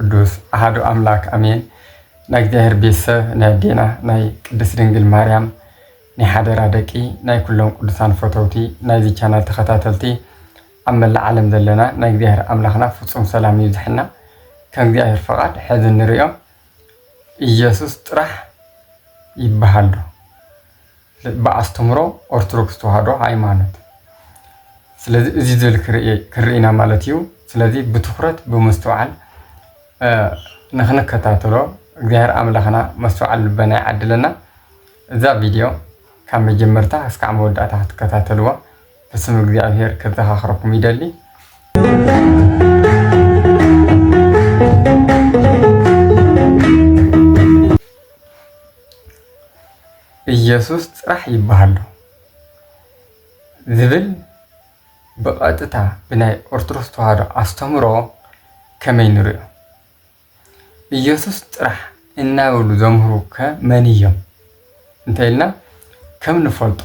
ቅዱስ አሐዱ አምላክ አሜን። ናይ እግዚአብሔር ቤተሰብ ናይ ዴና ናይ ቅድስት ድንግል ማርያም ናይ ሓደራ ደቂ ናይ ኩሎም ቅዱሳን ፈተውቲ ናይዚ ቻናል ተኸታተልቲ ኣብ መላእ ዓለም ዘለና ናይ እግዚአብሔር አምላኽና ፍጹም ሰላም ይብዛሕና። ከም እግዚአብሔር ፈቃድ ሕዚ ንሪኦ ኢየሱስ ጥራሕ ይበሃል ዶ በአስተምሮ ኦርቶዶክስ ተዋህዶ ሃይማኖት። ስለዚህ እዚ ዝብል ክርኢና ማለት እዩ። ስለዚህ ብትኩረት ብምስትውዓል ንኽንከታተሎ እግዚአብሔር አምላኽና መስተውዓል ልበና ይዓድለና። እዛ ቪድዮ ካብ መጀመርታ እስካብ መወዳእታ ክትከታተልዎ በስም እግዚአብሔር ክዘኻኽረኩም ይደሊ። ኢየሱስ ጥራሕ ይበሃል ዶ ዝብል ብቐጥታ ብናይ ኦርቶዶክስ ተዋህዶ አስተምሮ ከመይ ንሪኦ? ኢየሱስ ጥራሕ እናበሉ ዘምህሩ ከመን እዮም እንታይ ኢልና ከም ንፈልጦ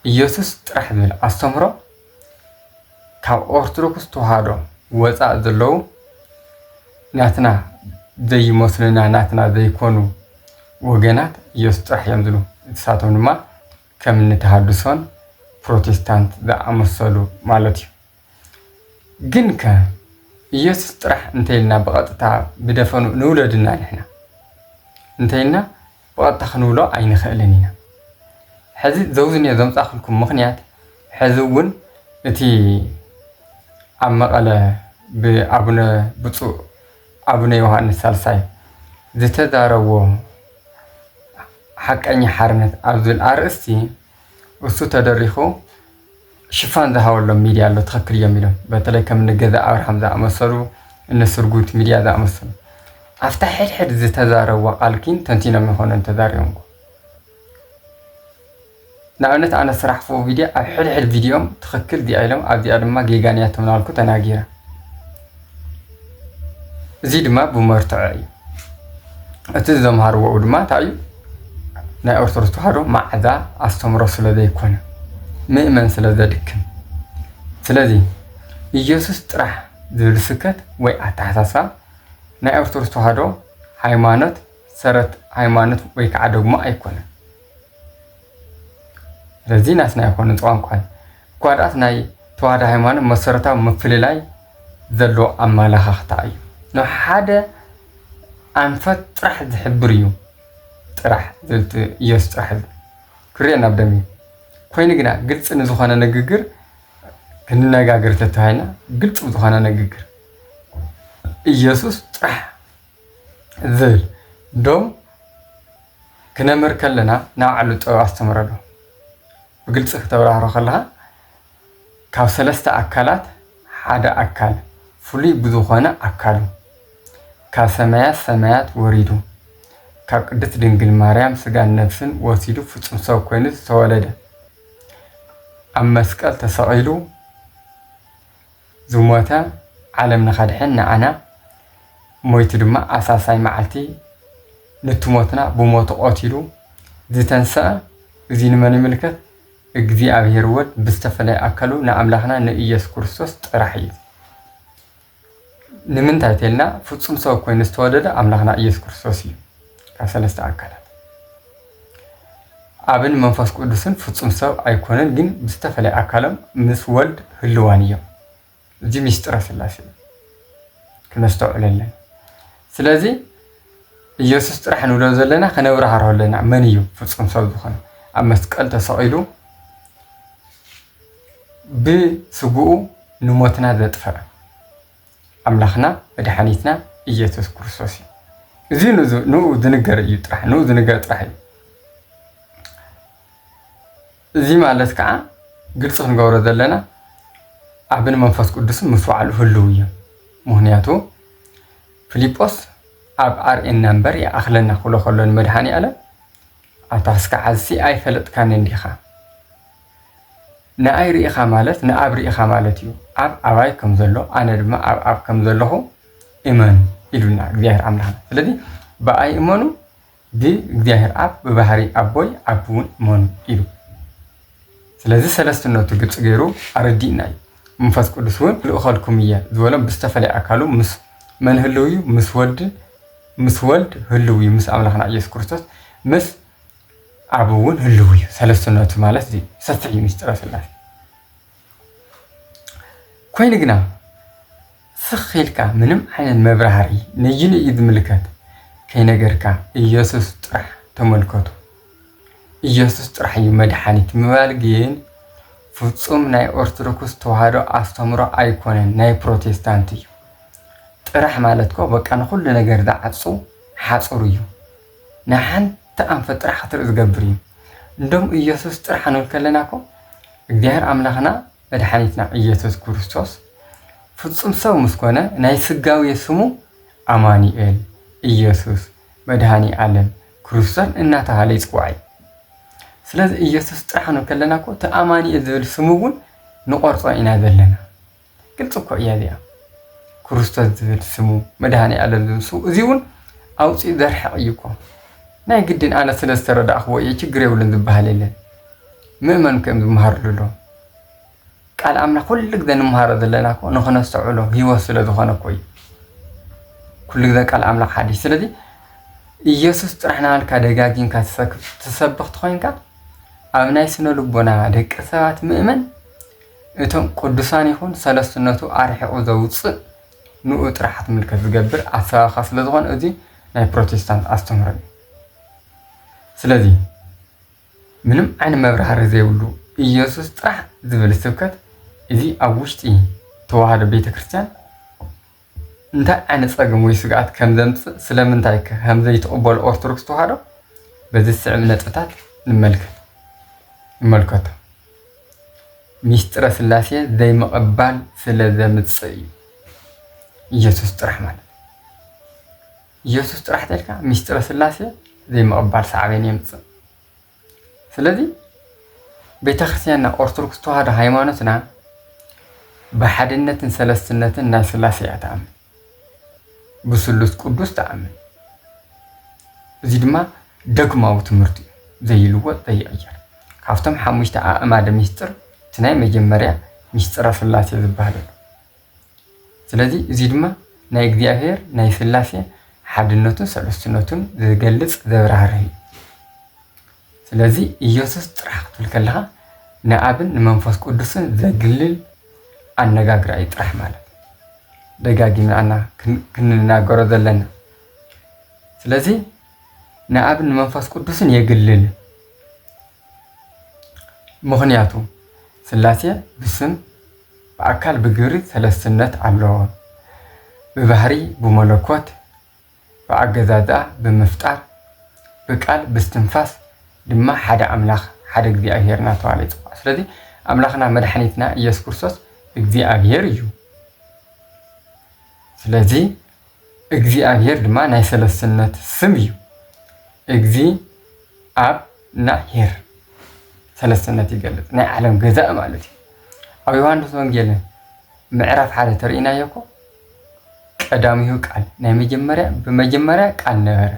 ኢየሱስ ጥራሕ ዝብል አስተምሮ ካብ ኦርቶዶክስ ተዋህዶ ወፃእ ዘለዉ ናትና ዘይመስሉና ናትና ዘይኮኑ ወገናት ኢየሱስ ጥራሕ እዮም ዝብሉ። ንሳቶም ድማ ከም ንተሃድሶን ፕሮቴስታንት ዝኣመሰሉ ማለት እዩ። ግን ከ ኢየሱስ ጥራሕ እንተይልና ብቐጥታ ብደፈኑ ንውለድና ንሕና እንተይልና ብቐጥታ ክንብሎ ኣይንኽእልን ኢና። ሕዚ ዘውዝንዮ ዘምፃኽልኩም ምኽንያት ሕዚ እውን እቲ ኣብ መቐለ ብኣቡነ ብፁእ ኣቡነ ዮሃንስ ሳልሳይ ዝተዛረቦ ሓቀኛ ሓርነት ኣብ ዝብል ኣርእስቲ እሱ ተደሪኹ ሽፋን ዝሃበሎም ሚድያ ኣሎ ትኽክል እዮም ኢሎም። በተለይ ከም ንገዛ ኣብርሃም ዝኣመሰሉ እነስርጉት ሚድያ ዝኣመሰሉ ኣብታ ሕድሕድ ዝተዛረብዎ ቃልኪን ተንቲኖም ይኾነን ተዛሪቦም። ንኣብነት ኣነ ስራሕፎ ቪድዮ ኣብ ሕድሕድ ቪድዮም ትኽክል ዚኣ ኢሎም ኣብዚኣ ድማ ጌጋንያ ተምናልኩ ተናጊረ። እዚ ድማ ብመርትዖ እዩ። እቲ ዘምሃርዎ ድማ እንታይ እዩ? ናይ ኦርቶዶክስ ተዋህዶ ማዕዛ አስተምሮ ስለ ዘይኮነ ምእመን ስለ ዘድክም። ስለዚ ኢየሱስ ጥራሕ ዝብል ስብከት ወይ ኣተሓሳስባ ናይ ኦርቶዶክስ ተዋህዶ ሃይማኖት ሰረት ሃይማኖት ወይ ከዓ ደግሞ ኣይኮነን። ስለዚ ናስና ይኮነ ቋንቋን እኳ ዳኣት ናይ ተዋህዶ ሃይማኖት መሰረታዊ ምፍልላይ ዘለዎ ኣመላኻኽታ እዩ። ንሓደ ኣንፈት ጥራሕ ዝሕብር እዩ ጥራሕ ዝልቲ ኢየሱስ ጥራሕ ክርኤና ብደሚ ኮይኑ ግና ግልፂ ንዝኾነ ንግግር ክንነጋገር ተተባሂልና ግልፂ ብዝኾነ ንግግር ኢየሱስ ጥራሕ ዝብል ዶም ክነምር ከለና ናብ ባዕሉ ጥበብ ኣስተምረሎ ብግልፂ ክተብራህሮ ከለካ ካብ ሰለስተ ኣካላት ሓደ ኣካል ፍሉይ ብዝኾነ ኣካሉ ካብ ሰማያት ሰማያት ወሪዱ ካብ ቅድስት ድንግል ማርያም ስጋን ነፍስን ወሲዱ ፍጹም ሰብ ኮይኑ ዝተወለደ ኣብ መስቀል ተሰቒሉ ዝሞተ ዓለም ንኸድሕን ንዓና ሞይቱ ድማ ኣሳሳይ መዓልቲ ንትሞትና ብሞቱ ቆቲሉ ዝተንስአ እዚ ንመን ይምልከት? እግዚአብሔር ወልድ ብዝተፈለየ ኣካሉ ንኣምላኽና ንኢየሱስ ክርስቶስ ጥራሕ እዩ። ንምንታይ ተልና ፍጹም ሰብ ኮይኑ ዝተወለደ ኣምላኽና ኢየሱስ ክርስቶስ እዩ። ካብ ሰለስተ ኣካላት ኣብን መንፈስ ቅዱስን ፍጹም ሰብ ኣይኮነን፣ ግን ብዝተፈለየ ኣካሎም ምስ ወልድ ህልዋን እዮም። እዚ ምስጢረ ስላሴ ክነስተውዕል ኣለና። ስለዚ ኢየሱስ ጥራሕ ንብሎ ዘለና ከነብራህሮ ኣለና መን እዩ ፍጹም ሰብ ዝኾነ? ኣብ መስቀል ተሰቒሉ ብስጉኡ ንሞትና ዘጥፈአ ኣምላኽና መድሓኒትና ኢየሱስ ክርስቶስ እዩ። እዚ ንኡ ዝንገር እዩ ጥራሕ ንኡ ዝንገር ጥራሕ እዩ። እዚ ማለት ከዓ ግልፂ ክንገብሮ ዘለና ኣብን መንፈስ ቅዱስን ምስ ባዕሉ ህልው እዮም። ምክንያቱ ፊልጶስ ኣብ ኣርኤና እምበር ይኣኽለና ክብሎ ከሎ ንመድሓኒ ኣለ ኣታስካ ዓዚ ኣይፈለጥካኒ እንዲኻ ንኣይ ርኢኻ ማለት ንኣብ ርኢኻ ማለት እዩ። ኣብ ኣባይ ከም ዘሎ ኣነ ድማ ኣብ ኣብ ከም ዘለኹ እመኑ ኢሉና እግዚአብሔር ኣምላኽና። ስለዚ ብኣይ እመኑ ብእግዚአብሔር ኣብ ብባህሪ ኣቦይ ኣብ እውን እመኑ ኢሉ። ስለዚ ሰለስትነቱ ግልፂ ገይሩ ኣረዲእና እዩ። መንፈስ ቅዱስ እውን ልእኸልኩም እየ ዝበሎም ብዝተፈለየ ኣካሉ ምስ من هلوي مسولد هلوي مس أملاخنا يسوع كريستوس مس عبون هلوي سلسلة مالت دي ستعي مستر سلاس كوين جنا سخيلك منم حين مبرهري نجيني إذ ملكات كي نجركا يسوع طرح تملكته يسوع طرح يمدحني تمالجين ፍጹም ናይ ኦርቶዶክስ ተዋህዶ አስተምሮ አይኮነን ናይ ፕሮቴስታንት እዩ ጥራሕ ማለት ኮ በቃ ንኩሉ ነገር ዳዓጹ ሓጽሩ እዩ ንሓንቲ አንፈ ጥራሕ ክትርኢ ዝገብር እዩ እንደም ኢየሱስ ጥራሕ ነው ከለናኮ እግዚአብሔር አምላኽና መድኃኒትና ኢየሱስ ክርስቶስ ፍጹም ሰው መስኮነ ናይ ስጋዊ ስሙ አማኑኤል ኢየሱስ መድኃኒ ዓለም ክርስቶስ እናተባለ ይጽዋዕ ስለዚህ ኢየሱስ ጥራሕ ነው ከለናኮ ተአማኒ እዝብል ስሙውን ንቆርጾ ኢና ዘለና ግልጽ እኮ እያ ዚኣ ክርስቶስ ዝብል ስሙ መድኃኒ ዓለም ዝብል ስሙ እዚውን አውፂ ዘርሕቕ እዩ እኮ ናይ ግድን ኣነ ስለ ዝተረዳእኽዎ እየ ችግር የብሉን ዝበሃል የለን ምእመን ከም ዝመሃርሉ ሎ ቃል አምላኽ ኩሉ ግዜ እንመሃሮ ዘለና እኮ ንኽነስተውዕሎ ህይወት ስለ ዝኾነ እኮ እዩ ኩሉ ግዜ ቃል አምላኽ ሓዲሽ ስለዚ ኢየሱስ ጥራሕ ናልካ ደጋጊንካ ትሰብኽ ትኾይንካ ኣብ ናይ ስነ ልቦና ደቂ ሰባት ምእመን እቶም ቅዱሳን ይኹን ሰለስትነቱ ኣርሒቑ ዘውፅእ ንኡ ጥራሕ ትምልከት ዝገብር ኣሰባኻ ስለ ዝኾነ እዚ ናይ ፕሮቴስታንት ኣስተምህሮ እዩ ስለዚ ምንም ዓይነት መብራህሪ ዘይብሉ ኢየሱስ ጥራሕ ዝብል ስብከት እዚ ኣብ ውሽጢ ተዋህዶ ቤተክርስትያን እንታይ ዓይነት ፀገም ወይ ስግኣት ከም ዘምፅእ ስለምንታይ ከም ዘይተቐበሉ ኦርቶዶክስ ተዋህዶ በዚ ስዕብ ነጥብታት ንመልከቶ ሚስጥረ ስላሴ ዘይምቕባል ስለ ዘምፅእ እዩ ኢየሱስ ጥራሕ ማለት ኢየሱስ ጥራሕ ተልካ ሚስጥረ ስላሴ ዘይምቕባል ሳዕቤን የምፅእ ስለዚ ቤተክርስትያንና ኦርቶዶክስ ተዋህዶ ሃይማኖትና بحدنة سلسلة ناي سلاسي أتأمن بسلوس قدوس تأمن زيد ما دقماو تمرتي زي الوقت زي أجر كافتم حموش أماد ميستر تناي مجمريا ميستر سلاسي زبالو سلازي زيد ما ناي قديافير ناي سلاسي حدنة سلسلة زي قلس زي رهره سلازي إيوسس ترحق تلك نأبن نمنفس قدوس زي قلل አነጋግራ ይጥራሕ ማለት ደጋጊና አና ክንናገሮ ዘለና ስለዚህ ንአብን መንፈስ ቅዱስን የግልል ምክንያቱ ስላሴ ብስም በአካል በግብር ሰለስትነት አለው በባህሪ በመለኮት በአገዛዛ በመፍጣር በቃል በስትንፋስ ድማ ሓደ አምላኽ ሓደ እግዚአብሔርና ተባለ ይጽዋዕ ስለዚህ አምላኽና መድኃኒትና ኢየሱስ ክርስቶስ እግዚአብሔር እዩ ስለዚህ እግዚአብሔር ድማ ናይ ሰለስትነት ስም እዩ እግዚ አብ እና ሄር ሰለስትነት ይገልጽ ናይ ዓለም ገዛእ ማለት እዩ ኣብ ዮሐንስ ወንጌል ምዕራፍ 1 ተርእይናዮ እኮ ቀዳሚሁ ቃል ናይ መጀመሪያ በመጀመሪያ ቃል ነበረ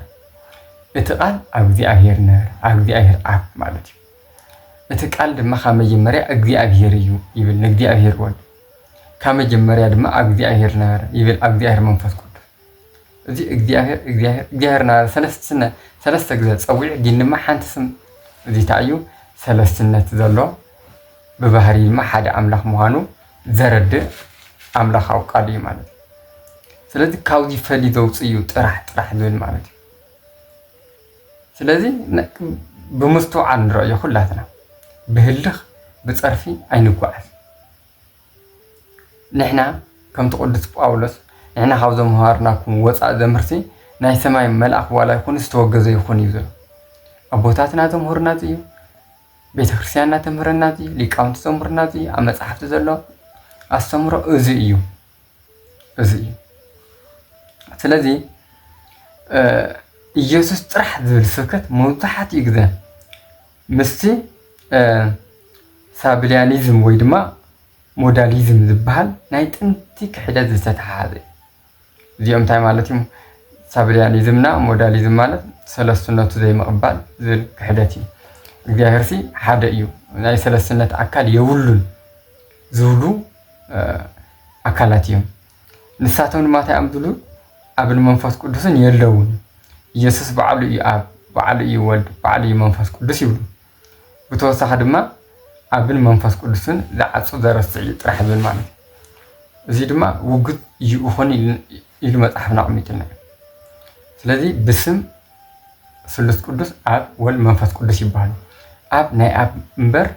እቲ ቃል ኣብ እግዚአብሔር ነበረ ኣብ እግዚአብሔር አብ ማለት እዩ እቲ ቃል ድማ ከመጀመሪያ እግዚአብሔር እዩ ይብል እግዚአብሔር ወልድ ከመጀመሪያ ድማ እግዚአብሔር ነበረ ይብል እግዚአብሔር መንፈስ ቅዱስ እዚ እግዚአብሔር ነበረ ሰለስተ ግዜ ፀዊዕ ግን ድማ ሓንቲ ስም እዚ ታዩ ሰለስትነት ዘሎ በባህሪ ድማ ሓደ አምላኽ ምዃኑ ዘረድእ አምላኻዊ ቃል እዩ ማለት እዩ ስለዚህ ካብዚ ፈሊ ዘውፅእ እዩ ጥራሕ ዝብል ማለት እዩ ስለዚህ ብምስተውዓል ንረአዮ ኩላትና بهلخ بتصرفي أين قاعد نحنا كم تقدس باولس نحنا خوزم هارناكم وصع زمرتي ناي سماي ملأ ولا يكون استوجز يكون يزل أبوتاتنا تمهرنا زي بيت كريستياننا تمهرنا زي ليكاونت تمهرنا زي أما صحفت زلوا أستمر أزيو سلذي يسوع طرح ذو السكت موضحات يقدر مستي ሳብሊያኒዝም ወይ ድማ ሞዳሊዝም ዝበሃል ናይ ጥንቲ ክሕደት ዝተተሓሓዘ እዚኦም እንታይ ማለት እዩ ሳብሊያኒዝምና ሞዳሊዝም ማለት ሰለስትነቱ ዘይምቕባል ዝብል ክሕደት እዩ እግዚአብሔር ሲ ሓደ እዩ ናይ ሰለስትነት አካል የብሉን ዝብሉ አካላት እዮም ንሳቶም ድማ እንታይ እዮም ዝብሉ አብን መንፈስ ቅዱስን የለውን ኢየሱስ በዓሉ እዩ አብ በዓሉ እዩ ወልድ በዓሉ እዩ መንፈስ ቅዱስ ይብሉ ብተወሳኺ ድማ አብን መንፈስ ቅዱስን ዝዓፁ ዘረስዕ ጥራሕ ዝብል ማለት እዚ ድማ ውግድ ይኹን ኢሉ መጽሓፍና አቕሚጥልና ስለዚህ ብስም ስሉስ ቅዱስ አብ ወልድ መንፈስ ቅዱስ ይባላል አብ ናይ አብ እምበር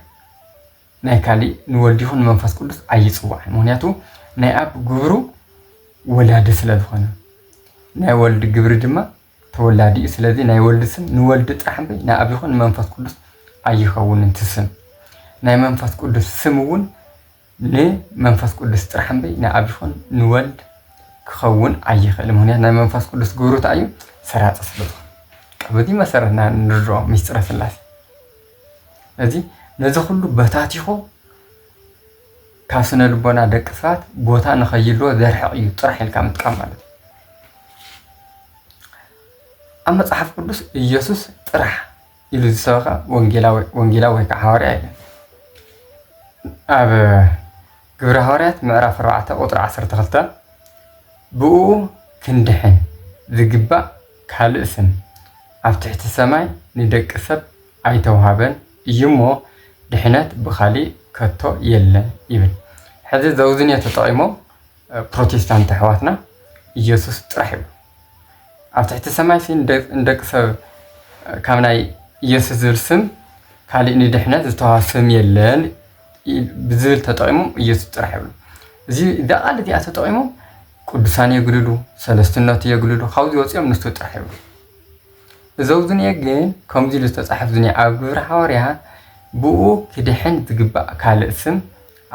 ናይ ካሊእ ንወልድ ይኹን መንፈስ ቅዱስ ኣይፅዋዕን ምክንያቱ ናይ አብ ግብሩ ወላዲ ስለ ዝኾነ ናይ ወልድ ግብሪ ድማ ተወላዲ ስለዚህ ናይ ወልድ ስም ንወልድ ጥራሕ እምበር ናይ አብ ይኹን መንፈስ ቅዱስ ኣይኸውንን ትስም ናይ መንፈስ ቅዱስ ስም እውን ንመንፈስ ቅዱስ ጥራሕ እምበር ናይ አብ ይኹን ንወልድ ክኸውን ኣይኽእልን ምክንያቱ ናይ መንፈስ ቅዱስ ግብሩ እንታይ እዩ ሰራፂ ስለ ዝኾነ በዚ መሰረትና ንርድኦ ምስጢረ ስላሴ እዚ ነዚ ኩሉ በታቲኹ ካብ ስነ ልቦና ደቂ ሰባት ቦታ ንኸይልዎ ዘርሕቕ እዩ ጥራሕ ኢልካ ምጥቃም ማለት እዩ ኣብ መፅሓፍ ቅዱስ ኢየሱስ ጥራሕ ኢሉ ዝሰበኸ ወንጌላዊ ወይ ከዓ ሐዋርያ ኢለን ኣብ ግብረ ሐዋርያት ምዕራፍ 4 ቁጥሪ 12 ብኡ ክንድሕን ዝግባእ ካልእ ስም ኣብ ትሕቲ ሰማይ ንደቂ ሰብ ኣይተዋሃበን እዩ እሞ ድሕነት ብኻሊእ ከቶ የለን ይብል ሕዚ ዘውዝንየ ተጠቒሞም ፕሮቴስታንት ኣሕዋትና ኢየሱስ ጥራሕ ይብሉ ኣብ ትሕቲ ሰማይ ንደቂ ሰብ ካብ ናይ ኢየሱስ ዝብል ስም ካሊእ ንድሕነት ዝተዋሃበ ስም የለን ብዝብል ተጠቒሞም ኢየሱስ ጥራሕ ይብሉ እዚ ቃል እዚኣ ተጠቒሞም ቅዱሳን የግልሉ ሰለስትነቱ የግልሉ ካብዚ ወፂኦም ንስቱ ጥራሕ ይብሉ ዘውዝንየ ግን ከምዚ ኢሉ ዝተፃሕፍ ዝንየ ኣብ ግብረ ሐዋርያት ብኡ ክድሕን ዝግባእ ካልእ ስም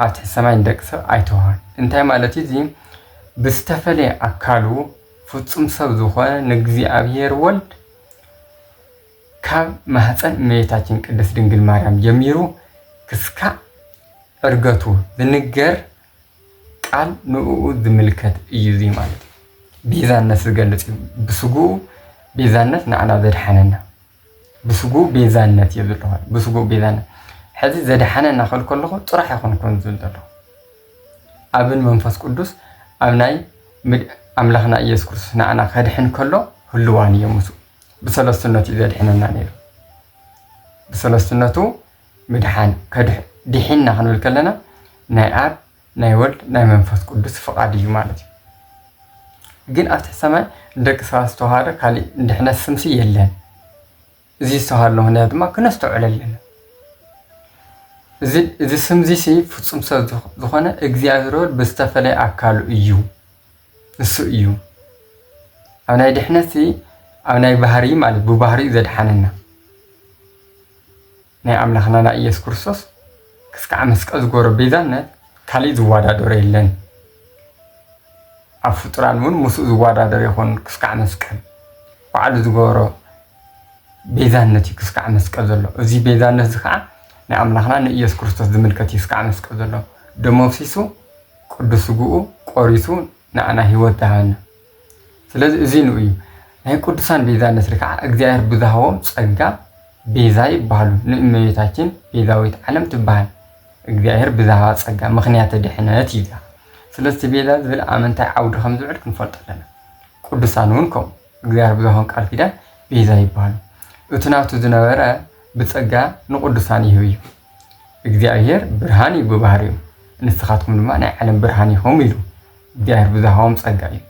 ኣብ ትሕቲ ሰማይ ንደቂ ሰብ ኣይተዋሃበን እንታይ ማለት እዩ እዚ ብዝተፈለየ ኣካሉ ፍጹም ሰብ ዝኾነ ንእግዚኣብሔር ወልድ ካብ ማህፀን እመቤታችን ቅድስት ድንግል ማርያም ጀሚሩ ክስካዕ ዕርገቱ ዝንገር ቃል ንኡ ዝምልከት እዩ እዚ ማለት እዩ ቤዛነት ዝገልፅ እዩ ብስጉኡ ቤዛነት ንዓና ዘድሓነና ብስጉኡ ቤዛነት እዩ ዘለዎ ብስጉኡ ቤዛነት ሕዚ ዘድሓነና ክብል ከለኹ ጥራሕ ኣይኮንኩን ዝብል ዘሎ ኣብን መንፈስ ቅዱስ ኣብ ናይ ኣምላኽና ኢየሱስ ክርስቶስ ንዓና ከድሕን ከሎ ህልዋን እዮም ምስኡ ብሰለስትነቱ እዩ ዘድሕነና ነይሩ ብሰለስትነቱ ምድሓን ድሒና ክንብል ከለና ናይ አብ ናይ ወልድ ናይ መንፈስ ቅዱስ ፍቃድ እዩ ማለት እዩ ግን ኣብ ትሕቲ ሰማይ ንደቂ ሰባት ዝተዋሃደ ካሊእ እንድሕነት ስምሲ የለን እዚ ዝተዋሃለ ምክንያት ድማ ክነስተውዕል ኣለና እዚ ስምዚ ፍጹም ሰብ ዝኾነ እግዚኣብሔር ወልድ ብዝተፈለየ ኣካሉ እዩ ንሱ እዩ ኣብ ናይ ድሕነት ኣብ ናይ ባህሪ ማለት ብባህሪ ዘድሓነና ናይ ኣምላኽና ናይ ኢየሱስ ክርስቶስ ክስካዕ መስቀል ዝገበሮ ቤዛነት ካሊእ ዝወዳደሮ የለን ኣብ ፍጡራን እውን ምስኡ ዝወዳደር ይኹን ክስካዕ መስቀል ባዕሉ ዝገበሮ ቤዛነት እዩ ክስካዕ መስቀል ዘሎ እዚ ቤዛነት እዚ ከዓ ናይ ኣምላኽና ንኢየሱስ ክርስቶስ ዝምልከት እዩ ክስካዕ መስቀል ዘሎ ደሞ ፍሲሱ ቅዱስ ስጉኡ ቆሪሱ ንዓና ሂወት ዝሃበና ስለዚ እዚ ንኡ እዩ ናይ ቅዱሳን ቤዛነት ከዓ እግዚኣብሔር ብዝሃቦም ፀጋ ቤዛ ይባሃሉ ንእመቤታችን ቤዛዊት ዓለም ትበሃል እግዚኣብሔር ብዝሃባ ፀጋ ምክንያት ድሕነት እዩ ስለዚ ቤዛ ዝብል ኣመንታይ ዓውዲ ከም ዝውዕል ክንፈልጥ ኣለና ቅዱሳን እውን ከምኡ እግዚኣብሔር ብዝሃቦም ቃል ኪዳን ቤዛ ይባሃሉ እቲ ናቱ ዝነበረ ብፀጋ ንቅዱሳን ይህብ እዩ እግዚኣብሔር ብርሃን እዩ ብባህሪኡ ንስኻትኩም ድማ ናይ ዓለም ብርሃን ኢኹም ኢሉ እግዚኣብሔር ብዝሃቦም ፀጋ እዩ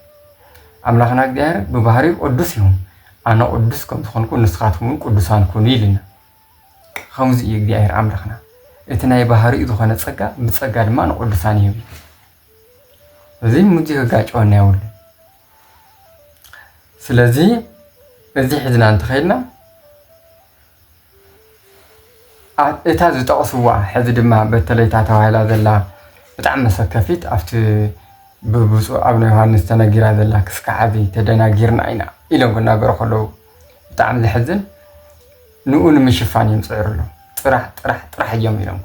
ኣምላኽና እግዚኣብሔር ብባህሪኡ ቅዱስ እዩ ኣነ ቅዱስ ከም ዝኾንኩ ንስኻትኩም እውን ቅዱሳን ኩኑ ኢልና ከምዚ እዩ እግዚኣብሔር ኣምላኽና እቲ ናይ ባህሪኡ ዝኾነ ፀጋ ብፀጋ ድማ ንቅዱሳን ይህብ እዩ እዚ ሙዚ ክጋጨወና የብሉን ስለዚ እዚ ሒዝና እንተኸይድና እታ ዝጠቕስዋ ሕዚ ድማ በተለይታ ተባሂላ ዘላ ብጣዕሚ መሰከፊት ኣብቲ ብብፁዕ ኣብነ ዮሃንስ ተነጊራ ዘላ ክስካዕ ሕዚ ተደናጊርና ኢና ኢሎም ክናገሩ ከለዉ ብጣዕሚ ዝሕዝን ንኡ ንምሽፋን እዮም ፅዕሩሎ ጥራሕ እዮም ኢሎም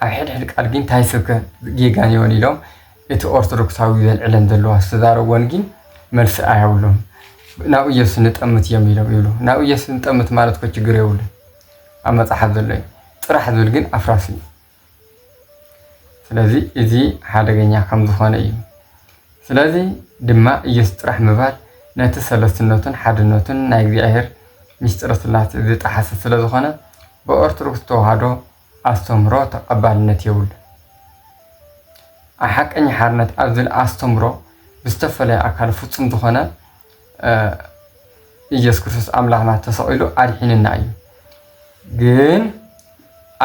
ኣብ ሕድሕድ ቃል ግን እንታይ ስብከት ጌጋንዮን ኢሎም እቲ ኦርቶዶክሳዊ ዘልዕለን ዘለዋ ዝተዛረብዎን ግን መልሲ ኣየብሎም ናብ ኢየሱስ ንጠምት እዮም ኢሎም ይብሉ ናብ ኢየሱስ ንጠምት ማለት ኮ ችግር የብሉን ኣብ መፅሓፍ ዘሎ እዩ ጥራሕ ዝብል ግን ኣፍራሲ እዩ ስለዚ እዚ ሓደገኛ ከም ዝኾነ እዩ ስለዚህ ድማ ኢየሱስ ጥራሕ ምባል ነቲ ሰለስትነቱን ሓድነቱን ናይ እግዚአብሔር ምስጢረ ስላሴ ዝጣሓሰ ስለ ዝኾነ ብኦርቶዶክስ ተዋህዶ ኣስተምሮ ተቐባልነት የብሉ ሓቀኛ ሓርነት ኣብዚ ኣስተምሮ ብዝተፈለየ ኣካል ፍጹም ዝኾነ ኢየሱስ ክርስቶስ ኣምላኽና ተሰቂሉ ኣድሒንና እዩ ግን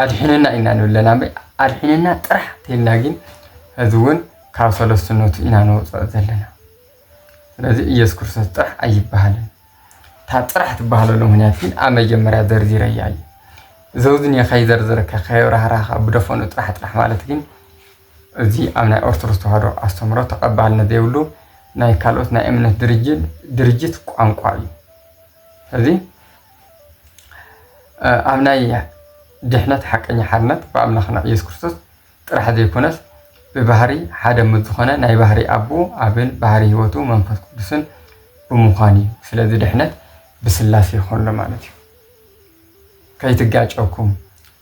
ኣድሒንና ኢና ንብለና ኣድሒንና ጥራሕ ተይልና ግን እዚ እውን ካብ ሰለስትነቱ ኢና ንወፅእ ዘለና ስለዚ ኢየሱስ ክርስቶስ ጥራሕ ኣይበሃልን እታ ጥራሕ ትበሃለሉ ምክንያት ግን ኣብ መጀመርያ ዘርዚረያ እዩ ዘውዝን የኸይዘርዝረካ ከይብራህራኻ ብደፈኑ ጥራሕ ማለት ግን እዚ ኣብ ናይ ኦርቶዶክስ ተዋህዶ ኣስተምሮ ተቐባልነት ዘይብሉ ናይ ካልኦት ናይ እምነት ድርጅት ቋንቋ እዩ ስለዚ ኣብ ናይ ድሕነት ሓቀኛ ሓርነት ብኣምላኽና ኢየሱስ ክርስቶስ ጥራሕ ዘይኮነስ ብባህሪ ሓደ ዝኾነ ናይ ባህሪ ኣቦ ኣብን ባህሪ ህይወቱ መንፈስ ቅዱስን ብምዃን እዩ ስለዚ ድሕነት ብስላሴ ይኾንሎ ማለት እዩ ከይትጋጨኩም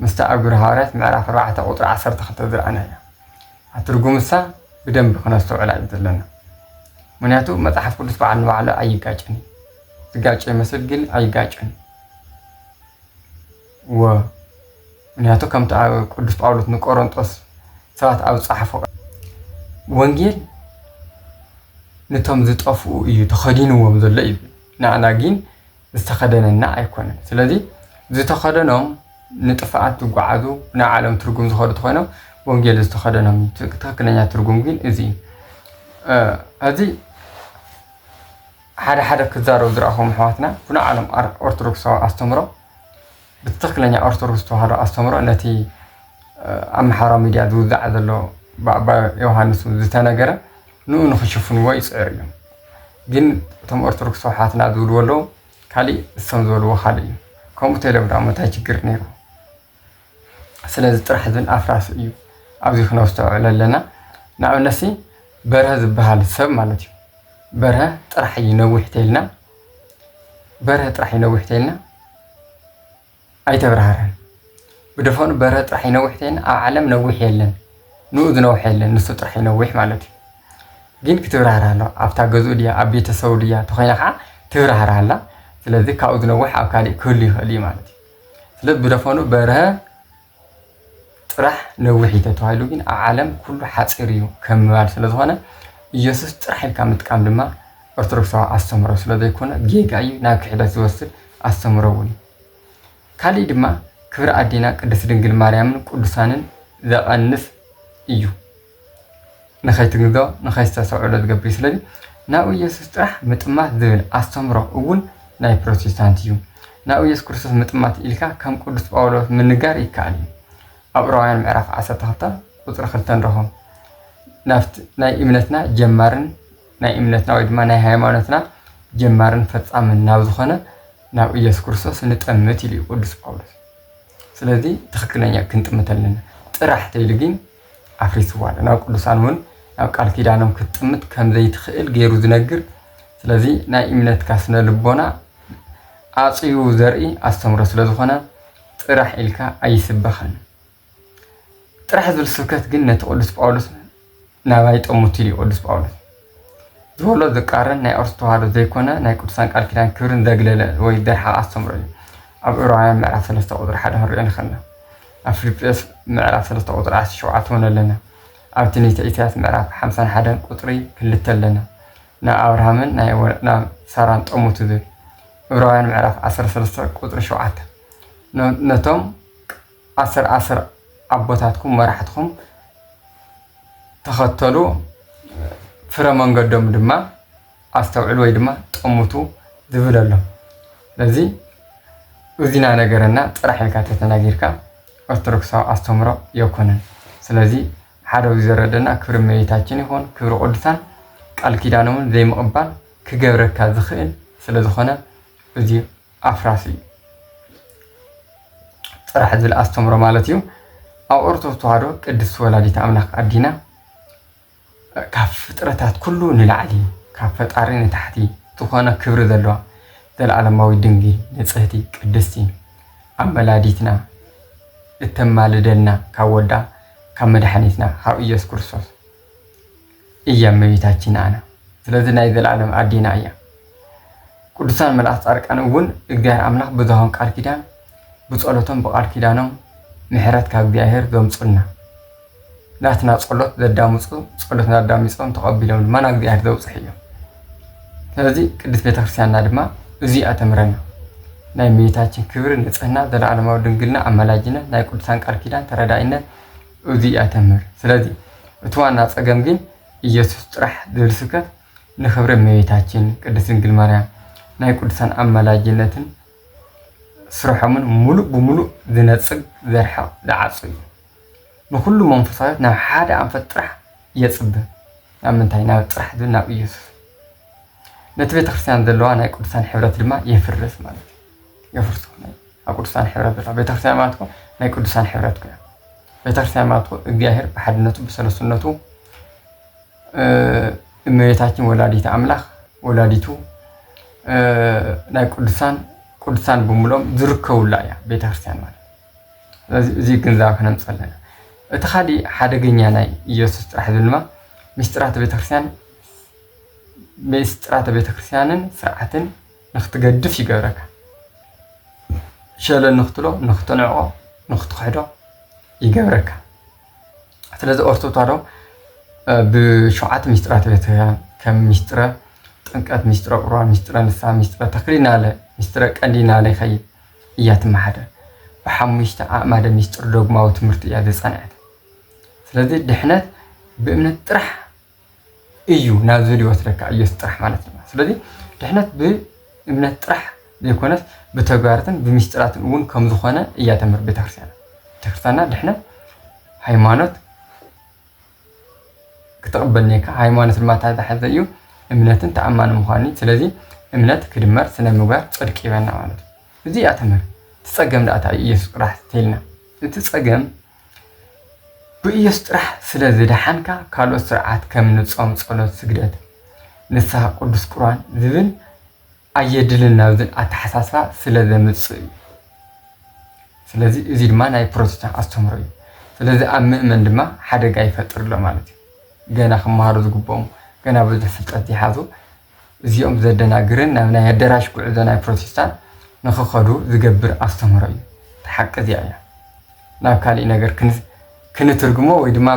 ምስቲ ኣብ ግብረ ሐዋርያት ምዕራፍ 4 ቁጥሪ 12 ዝረአና እያ ኣትርጉምሳ ብደንብ ክነስተውዕላ እዩ ዘለና ምክንያቱ መፅሓፍ ቅዱስ በዓል ንባዕሉ ኣይጋጭን ዝጋጨ ይመስል ግን ኣይጋጭን ምክንያቱ ከምቲ ኣብ ቅዱስ ጳውሎስ ንቆሮንጦስ ሰባት ኣብ ፃሓፎ ወንጌል ነቶም ዝጠፍኡ እዩ ተኸዲንዎም ዘሎ እዩ ንኣና ግን ዝተኸደነና ኣይኮነን ስለዚ ዝተኸደኖም ንጥፍኣት ዝጓዓዙ ናይ ዓለም ትርጉም ዝኸዱ ኮይኖም ወንጌል ዝተኸደኖም ትክክለኛ ትርጉም ግን እዚ እዚ ሓደ ክዛረቡ ዝረኣኹም ኣሕዋትና ኩና ዓለም ኦርቶዶክሳዊ ኣስተምሮ ብትክክለኛ ኦርቶዶክስ ተዋህዶ ኣስተምሮ ነቲ ኣብ ማሕበራዊ ሚድያ ዝውዛዕ ዘሎ ብኣባ ዮሃንስ ዝተነገረ ንኡ ንክሽፍንዎ ይፅዕር እዮም ግን እቶም ኦርቶዶክስ ኣሕዋትና ዝብልዎ ኣለዉ ካሊእ እሶም ዝበልዎ ካሊእ እዩ ከምኡ ተኢሎም ድማ እንታይ ችግር ነይሩ ስለዚ ጥራሕ ዝን ኣፍራስ እዩ ኣብዚ ክነስተውዕል ኣለና ንኣብነሲ በርሀ ዝበሃል ሰብ ማለት እዩ በርሀ ጥራሕ ይነዊሕ ተኢልና በርሀ ጥራሕ ይነዊሕ ተኢልና ኣይተብራህረን ብደፈኑ በርሀ ጥራሕ ይነዊሕ ተኢልና ኣብ ዓለም ነዊሕ የለን ንኡ ዝነውሕ የለን ንሱ ጥራሕ ይነዊሕ ማለት እዩ ግን ክትብራህር ኣሎ ኣብታ ገዝኡ ድያ ኣብ ቤተሰቡ ድያ ተኮይና ከዓ ትብራህር ኣላ ስለዚ ካብኡ ዝነዊሕ ኣብ ካሊእ ክህሉ ይኽእል እዩ ማለት እዩ ስለዚ ብደፈኑ በርሀ ጥራሕ ነዊሕ ተባሂሉ ግን ኣብ ዓለም ኩሉ ሓፂር እዩ ከም ምባል ስለ ዝኾነ ኢየሱስ ጥራሕ ኢልካ ምጥቃም ድማ ኦርቶዶክሳዊ ኣስተምሮ ስለ ዘይኮነ ጌጋ እዩ ናብ ክሕደት ዝወስድ ኣስተምሮ እውን ካሊእ ድማ ክብሪ ኣዴና ቅድስት ድንግል ማርያምን ቅዱሳንን ዘቐንስ እዩ ንኸይትግዞ ንኸይተሰውዕሎ ዝገብር ስለዚ ናብኡ ኢየሱስ ጥራሕ ምጥማት ዝብል ኣስተምሮ እውን ናይ ፕሮቴስታንት እዩ ናብኡ ኢየሱስ ክርስቶስ ምጥማት ኢልካ ከም ቅዱስ ጳውሎስ ምንጋር ይከኣል እዩ ኣብ ዕብራውያን ምዕራፍ 12 ቁፅሪ 2 ንረኽቦ ናፍቲ ናይ እምነትና ጀማርን ናይ እምነትና ወይ ድማ ናይ ሃይማኖትና ጀማርን ፈጻምን ናብ ዝኾነ ናብ ኢየሱስ ክርስቶስ ንጠምት ኢሉ ቅዱስ ጳውሎስ ስለዚ ትክክለኛ ክንጥምት ኣለና ጥራሕ ተኢሉ ግን ኣፍሪስዋ ናብ ቅዱሳን እውን ናብ ቃል ኪዳኖም ክትጥምት ከም ዘይትኽእል ገይሩ ዝነግር ስለዚ ናይ እምነትካ ስነ ልቦና ኣፅዩ ዘርኢ ኣስተምሮ ስለ ዝኾነ ጥራሕ ኢልካ ኣይስበኸን ጥራሕ ዝብል ስብከት ግን ነቲ ቅዱስ ጳውሎስ ናባይ ጠሙት ኢሉ ቅዱስ ጳውሎስ ዝበሎ ዝቃረን ናይ ኦርቶዶክስ ተዋህዶ ዘይኮነ ናይ ቅዱሳን ቃል ኪዳን ክብርን ዘግለለ ወይ ዘርሓቕ ኣስተምሮ እዩ ኣብ ዕብራውያን ምዕራፍ 3 ቁጥሪ 1 ክንሪኦ ንኽእልና ኣብ ፊልጵስዩስ ምዕራፍ 3 ቁጥሪ 17 እውን ኣለና ኣብ ትንቢተ ኢሳይያስ ምዕራፍ 51 ቁጥሪ 2 ኣለና ናብ ኣብርሃምን ናብ ሳራን ጠሙት ዝብል ዕብራውያን ምዕራፍ 13 ቁጥሪ 7 ነቶም 10 ኣቦታትኩም መራሕትኩም ተኸተሉ ፍረ መንገዶም ድማ ኣስተውዕሉ ወይ ድማ ጠሙቱ ዝብል ኣሎ ስለዚ እዚና ነገረና ጥራሕ ኢልካ ተተናጊርካ ኦርቶዶክሳዊ ኣስተምሮ የኮነን ስለዚ ሓደ ዝረደና ክብሪ እመቤታችን ይኹን ክብሪ ቅዱሳን ቃል ኪዳኖምን ዘይምቕባል ክገብረካ ዝኽእል ስለ ዝኾነ እዚ ኣፍራሲ እዩ ጥራሕ ዝብል ኣስተምሮ ማለት እዩ ኣብ ኦርቶዶክስ ተዋህዶ ቅድስት ወላዲት ኣምላኽ ኣዲና ካብ ፍጥረታት ኩሉ ንላዕሊ ካብ ፈጣሪ ንታሕቲ ዝኾነ ክብሪ ዘለዋ ዘለዓለማዊ ድንግል ንጽህቲ ቅድስቲ ኣመላዲትና እተማልደልና ካብ ወዳ ካብ መድሓኒትና ካብ ኢየሱስ ክርስቶስ እያ እመቤታችን ኣና ስለዚህ ናይ ዘለዓለም ኣዴና እያ ቅዱሳን መላእክት ጻድቃን እውን እግዚአብሔር አምላክ ብዙሃን ቃል ኪዳን ብጸሎቶም በቃል ኪዳኖም ምሕረት ካብ እግዚአብሔር ዘምጽና ናትና ጸሎት ዘዳምጹ ጸሎትና ዳሚጾም ተቀብሎም ድማ ናብ እግዚአብሔር ዘውጽሕ እዮም ስለዚህ ቅድስት ቤተክርስቲያንና ድማ እዚኣ ተምረና ናይ እመቤታችን ክብር ንጽህና ዘለዓለማዊ ድንግልና አማላጅነት ናይ ቅዱሳን ቃል ኪዳን ተረዳኢነት እዚኣ ተምር ስለዚህ እትዋና ጸገም ግን ኢየሱስ ጥራሕ ዝብል ስብከት ንኽብሪ እመቤታችን ቅድስት ድንግል ማርያም ናይ ቅዱሳን አማላጅነትን ስርሖምን ሙሉእ ብሙሉእ ዝነጽግ ዘርሕቕ ዝዓጽ እዩ ንኩሉ መንፈሳዊት ናብ ሓደ አንፈት ጥራሕ የጽብ ናብ ምንታይ ናብ ጥራሕ ዝብል ናብ ኢየሱስ ነቲ ቤተክርስቲያን ዘለዋ ናይ ቅዱሳን ሕብረት ድማ የፍርስ ማለት የፍርሱ ናይ ቅዱሳን ሕብረት ዘለዋ ቤተክርስቲያን ማለት ናይ ቅዱሳን ሕብረት ኮያ ቤተክርስቲያን ማለት እግዚአብሔር በሓድነቱ በሰለስነቱ እመቤታችን ወላዲተ አምላክ ወላዲቱ ናይ ቅዱሳን ብሙሎም ዝርከቡላ እያ ቤተክርስቲያን ማለት ስለዚህ እዚ ግንዛብ ክነምፀለና እቲ ካሊእ ሓደገኛ ናይ ኢየሱስ ጥራሕ ዝብል ድማ ምስጢራተ ቤተክርስቲያንን ስርዓትን ንኽትገድፍ ይገብረካ ሸለል ንኽትሎ ንኽትንዕቆ ንኽትክሕዶ ይገብረካ ስለዚህ ኦርቶዶክስ ብሸውዓተ ምስጢራተ ቤተክርስቲያን ከም ምስጢረ ጥምቀት ምስጢረ ቁርባን ምስጢረ ንስሓ ምስጢረ ተክሊናለ ምስጢረ ቀንዲናለ ይኸይድ እያ ትመሓደር ብሓሙሽተ ኣእማደ ምስጢር ዶግማዊ ትምህርቲ እያ ዝጸንዐት ስለዚህ ድሕነት ብእምነት ጥራሕ እዩ ናብ ዝብል ይወስደካ ኢየሱስ ጥራሕ ማለት ነው ስለዚህ ድሕነት ብእምነት ጥራሕ ዘይኮነስ ብተግባራትን ብምስጢራትን እውን ከም ዝኾነ እያ ተምር ቤተክርስቲያንና ድሕነት ሃይማኖት ክትቕበልኔካ ሃይማኖት ድማ ታሕዘ እዩ እምነትን ተኣማኒ ምዃኑ ስለዚህ እምነት ክድመር ስነ ምግባር ጽድቅ ይበና ማለት እዩ እዚ እያ ተምር ትጸገም ዳእታ ኢየሱስ ጥራሕ ተይልና እቲ ጸገም ብኢየሱስ ጥራሕ ስለ ዝደሓንካ ካልኦት ስርዓት ከም ንጾም ጸሎት ስግደት ንስሓ ቅዱስ ቁርባን ዝብል ኣየድልን ናብ ዝብል ኣተሓሳስባ ስለ ዘምጽእ እዩ ስለዚህ እዚ ድማ ናይ ፕሮቴስታንት ኣስተምህሮ እዩ ስለዚህ ኣብ ምእመን ድማ ሓደጋ ይፈጥርሎ ማለት እዩ ገና ክመሃሩ ዝግብኦም ገና ብዙሕ ፍልጠት ይሓዙ እዚኦም ዘደናግርን ናብ ናይ ኣዳራሽ ጉዕዞ ናይ ፕሮቴስታንት ንኽኸዱ ዝገብር ኣስተምህሮ እዩ ተሓቂ እዚኣ እያ ናብ ካሊእ ነገር ክንትርግሞ ወይ ድማ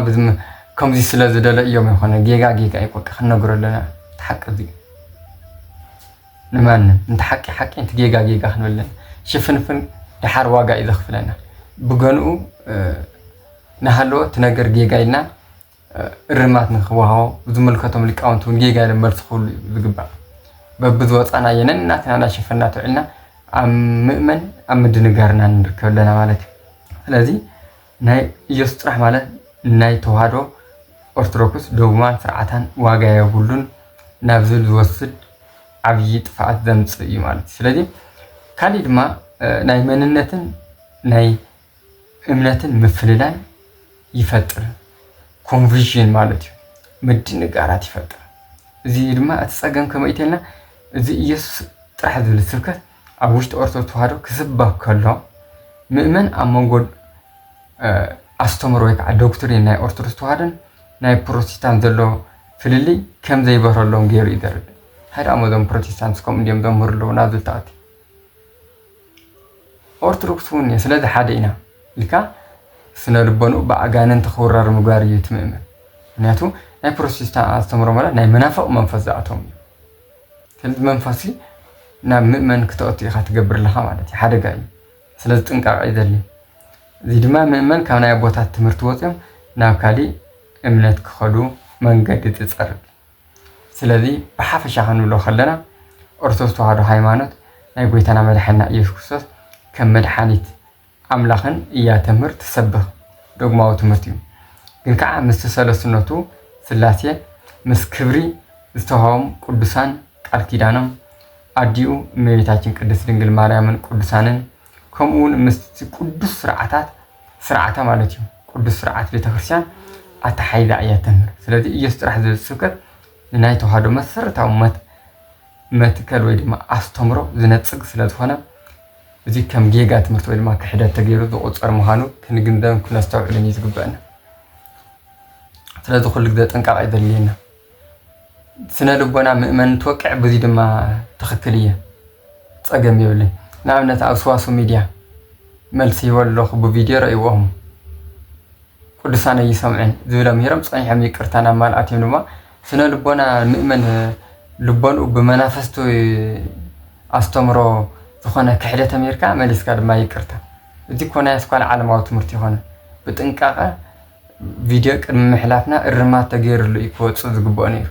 ከምዚ ስለ ዝደለ እዮም ይኾነ ጌጋ ይቆቅ ክነግሮ ኣለና ተሓቂ እዚ ንማንም እንተ ሓቂ እንተ ጌጋ ክንብለን ሽፍንፍን ድሓር ዋጋ እዩ ዘኽፍለና ብገንኡ ናሃለዎ እቲ ነገር ጌጋ ኢልና እርማት ንኽወሃቦ ዝምልከቶም ሊቃውንቲ እውን ጌጋ ኢሎም መልሲ ክህሉ ዝግባእ በብዝወፃና የነን እናትና ናሽፈና ትውዕልና ኣብ ምእመን ኣብ ምድንጋርና ንርከብ ኣለና ማለት እዩ ስለዚ ናይ ኢየሱስ ጥራሕ ማለት ናይ ተዋህዶ ኦርቶዶክስ ዶግማን ስርዓታን ዋጋ የብሉን ናብ ዝብል ዝወስድ ዓብይ ጥፍኣት ዘምጽእ እዩ ማለት እዩ ስለዚ ካሊእ ድማ ናይ መንነትን ናይ እምነትን ምፍልላይ ይፈጥር ኮንቪዥን ማለት እዩ ምድንጋራት ይፈጥር እዚ ድማ እቲ ጸገም ከመይ ኢልና እዚ ኢየሱስ ጥራሕ ዝብል ስብከት ኣብ ውሽጢ ኦርቶዶክስ ተዋህዶ ክስበክ ከሎ ምእመን ኣብ መንጎ ኣስተምህሮ ወይ ከዓ ዶክትሪን ናይ ኦርቶዶክስ ተዋህዶን ናይ ፕሮቴስታንት ዘሎ ፍልልይ ከም ዘይበረሎም ገይሩ እዩ ዘርድእ ሃይዳሞ ዞም ፕሮቴስታንት ከምኡ እንዲኦም ዘምህሩ ናብ ዝብል ተኣቲ ኦርቶዶክስ እውን ስለዚ ሓደ ኢና ኢልካ ስነ ልቦንኡ ብኣጋንንቲ ክውረር ምግባር እዩ እቲ ምእመን ምክንያቱ ናይ ፕሮቴስታንት ኣስተምህሮ ማለት ናይ መናፍቕ መንፈስ ዝኣቶም እዩ ስለዚ መንፈሲ ናብ ምእመን ክትኣቱ ኢኻ ትገብር ኣለኻ ማለት እዩ ሓደጋ እዩ ስለዚ ጥንቃቐ እዩ ዘድልዩ እዚ ድማ ምእመን ካብ ናይ ኣቦታት ትምህርቲ ወፂኦም ናብ ካሊእ እምነት ክኸዱ መንገዲ ዝፀርግ ስለዚ ብሓፈሻ ክንብሎ ከለና ኦርቶዶክስ ተዋህዶ ሃይማኖት ናይ ጎይታና መድሓኒና ኢየሱስ ክርስቶስ ከም መድሓኒት ኣምላኽን እያ ተምህር ትሰብኽ ዶግማዊ ትምህርቲ እዩ ግን ከዓ ምስ ሰለስነቱ ስላሴ ምስ ክብሪ ዝተዋሃቦም ቅዱሳን ቃል ኪዳኖም ኣዲኡ እመቤታችን ቅድስት ድንግል ማርያምን ቅዱሳንን ከምኡውን ምስ ቅዱስ ስርዓታ ማለት እዩ ቅዱስ ስርዓት ቤተክርስቲያን ኣተሓይዛ እያ ተምህር ስለዚ ኢየሱስ ጥራሕ ዝብል ስብከት ናይ ተዋህዶ መሰረታዊ መትከል ወይ ድማ ኣስተምህሮ ዝነጽግ ስለ ዝኾነ እዚ ከም ጌጋ ትምህርቲ ወይ ድማ ክሕደት ተገይሩ ዝቁፀር ምዃኑ ክንግንዘብ ክነስተውዕልን እዩ ዝግበአና ስለዚ ኩሉ ግዜ ጥንቃቐ ይደልየና سنة لبنا مؤمن توقع بزيد ما تخكلية تقم يولي نعم أوسواسو ميديا ملسي والله بفيديو رأيوهم كل سنة يسمعين زولا ميرم صحيح عم يكرتنا مال أتيم سنة لبنا مؤمن لبنا بمنافستو أستمروا زخنا كحلة أمريكا ماليس كاد ما يكرتا دي كنا يسقال عالمات مرتي هنا بتنقاقة فيديو كم محلاتنا الرمات تغير اللي يكون صدق بانير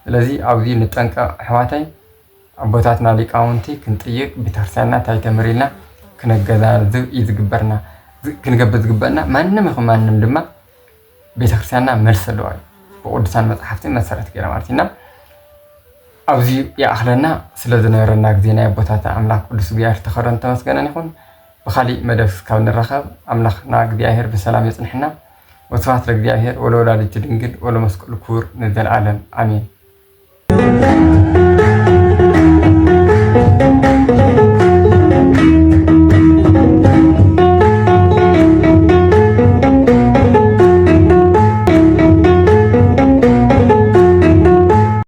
الذي عاوزين نتنقى حواتي أبوتاتنا ليكاونتي كنت يك بترسلنا تاي تمرينا كنا جذا ذو يزجبرنا كنا جبت جبرنا ما نمخ ما نمدما بترسلنا مرسلوي بقول سان متحفتي مسرت كده مارتينا أوزي يا أخلنا سلذنا يرنا جزينا أبوتات أملاك قدس بيار تخرن تمسكنا نكون بخالي مدرس كون الرخاب أملاك ناق بياهر بسلام يصنحنا وصفات لك بياهر ولا ولاد تدنجل ولا مسك الكور نزل العالم آمين.